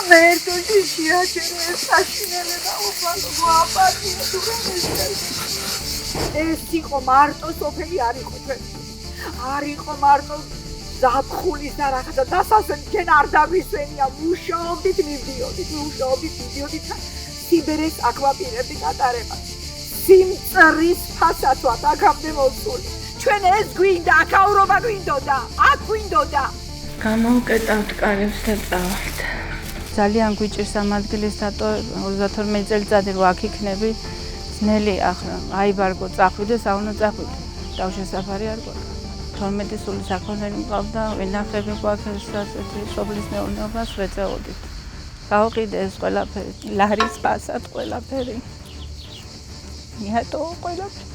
მერტოში შეაჩერე საშინელება უბრალოდ აპატია ეს იყო მარტო სოფელი არ იყო არ იყო მარტო ზაფხულის და რაღაცა დასასვენ ჩვენ არ დაგვისვენია მუშაობდით მივდიოდით სიბერეს აკვაპირები გატარება სიმწრის ფასაცვად აქამდე მოვსული ჩვენ ეს გვინდა აქაურობა გვინდოდა აქ გვინდოდა გამოვკეტავთ კარებს და წავალთ ძალიან გვიჭირს ამ ადგილის დატოვება 32 წელიწადი რო აქ იქნები ძნელი ახლა აიბარგო წახვიდე საუნო წახვიდე დავშესაფარი არ გვაქვს 12 სული საქონელი მყავდა ვინახები გვაქვს ასეთი სოფლის მეურნეობას ვეწეოდით გავყიდე ეს ყველაფერი ლარის პასად ყველაფერი მიატო ყველაფერი